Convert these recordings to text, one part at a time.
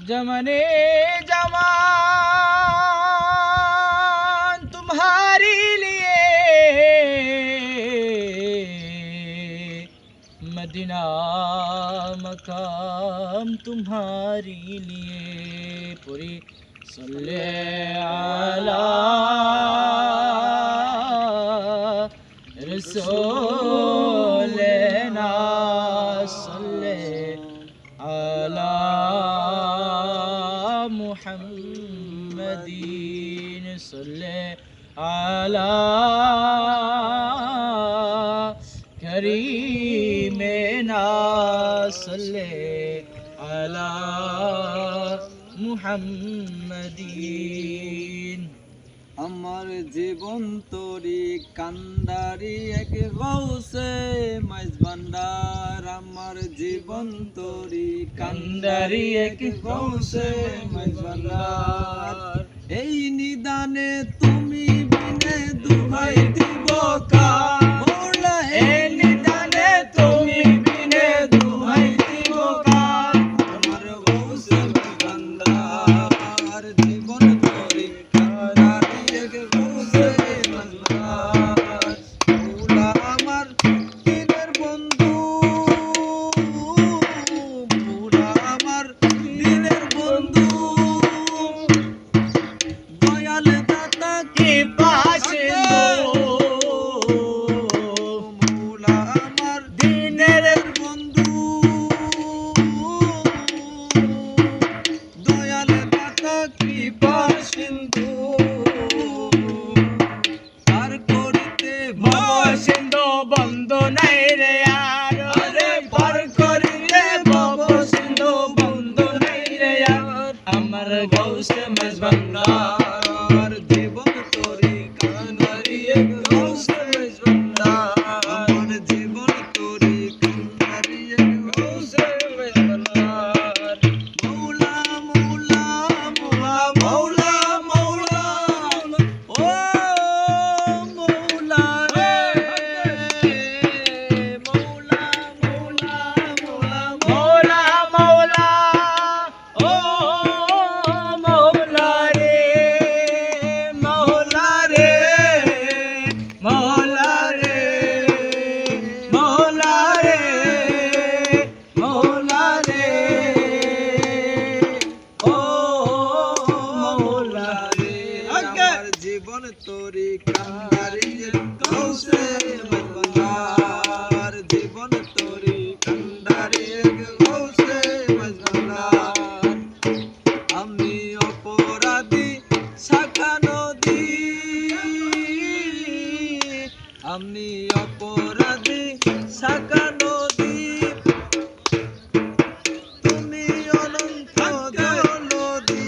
जमाने जवान तुम्हारे लिए मदीना मकाम तुम्हारे लिए पूरी सल्ले अला रसूलना सल्ले अला मुहम्मदीन सल्ले अला करीमेना सल्ले अला मुहम्मदीन। আমার জীবন তরি কান্ডারি এক গৌসে মাইজ ভান্ডার, আমার জীবন তরি কান্ডারি এক গৌসে মাইজ ভান্ডার। এই নিদানে তুমি বিনে দুহাই দিব কার, মোলা এই নিদানে তুমি বিনে দুহাই দিব কার। আমার গৌসে মাইজ ভান্ডার জীবন তরি गौसे मज़बंदार जीवन तोरी कांडारी एक गौसे मज़बंदार, जीवन तोरी कांडारी एक गौसे मज़बंदार। मौला मौला मौला मौला मौला ओ मौला रे मौला मौला मौला मौला मौला ओ জীবন তোরি কান্ডারি গৌসে মজবন্দার, জীবন তোরি কান্ডারি গৌসে মজবন্দার। আমি অপরাধী শাখা নদী, আমি অপরাধী শাখা নদী, তুমি অনন্ত জলধি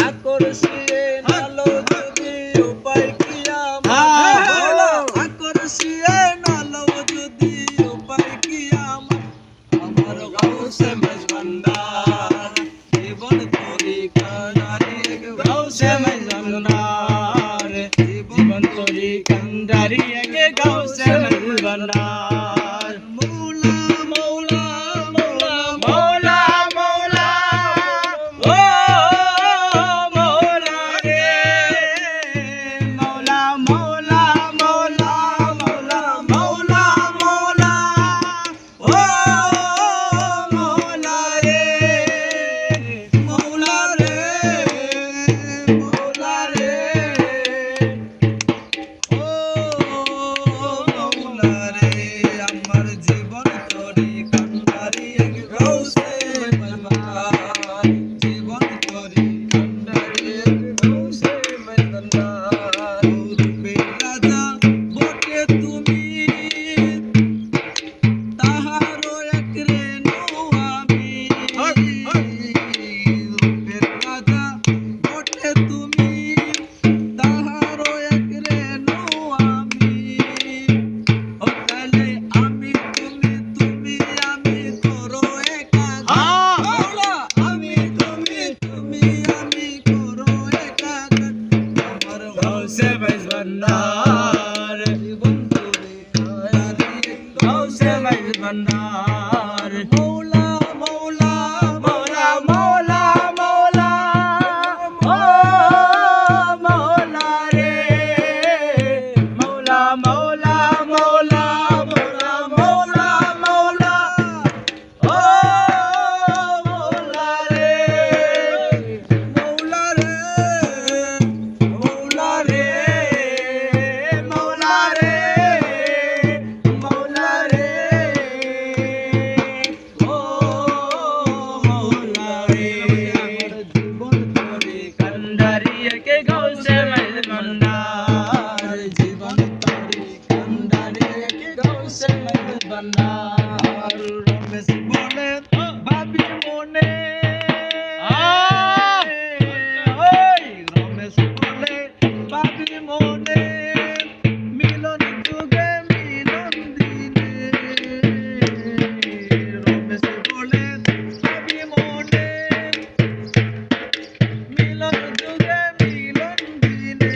আকর্ষিয়ে নালো যদি উপায় কি আমার, আকর্ষিয়ে নালো যদি উপায় কি আমার গৌসে মজবন্দার জীবন তোরি কান্ডারি गौसे मज़बंदार जीवन तोरी कंडारी एक गौसे मज़बंदार। मौला मौला मौला मौला मौला ओ मौला रे मौला मौला मौला मौला मौला मौला ओ मौला रे मौला रे मौला रे ओ मौला रे। আমার জীবন তোরি কান্ডারি এক গৌসে মজবন্দার, জীবন তোরি কান্ডারি এক গৌসে মজবন্দার। রূপের রাজা বটে তুমি, তাহারও এক রেণু আমি। রূপের রাজা বটে তুমি, তাহারও এক রেণু আমি। ও তাহলে আমি তুমি, তুমি আমি তোরও একা মনে রমেশ বলে পাবি মনে মিলন যুগে মিলন দিনে রমেশ বলে পাবি মনে মিলন যুগে মিলন দিনে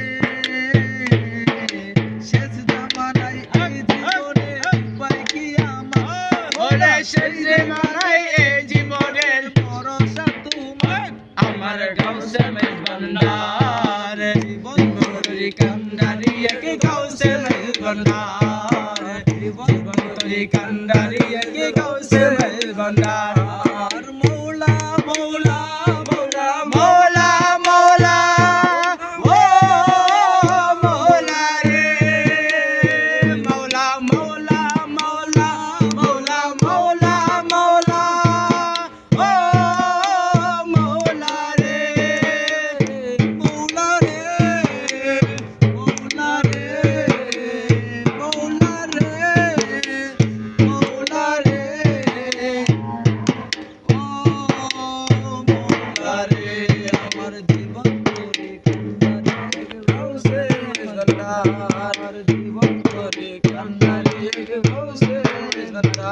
শেষ জামানায় এই জীবনে উপায় কি আমার ওরে শেষ জীবনাই এই জীবনের ভরসা তোমার আমার গাউসে মেল ভান্ডার জীবন ভরি কান্ডারি এক গাউসে মেল ভান্ডার জীবন ভরি কান্ডারি এক গাউসে মেল ভান্ডার আর মৌলা মৌলা মৌলা মৌলা মৌলা ও মৌলা রে মৌলা মৌলা মৌলা মৌলা মৌলা মৌলা ও মৌলা রে মৌলা রে মৌলা রে মৌলা রে মৌলা রে ও মৌলা রে আমার জীবন করে কান্নারে রোসে গলা আমার জীবন করে কান্নারে রোসে গলা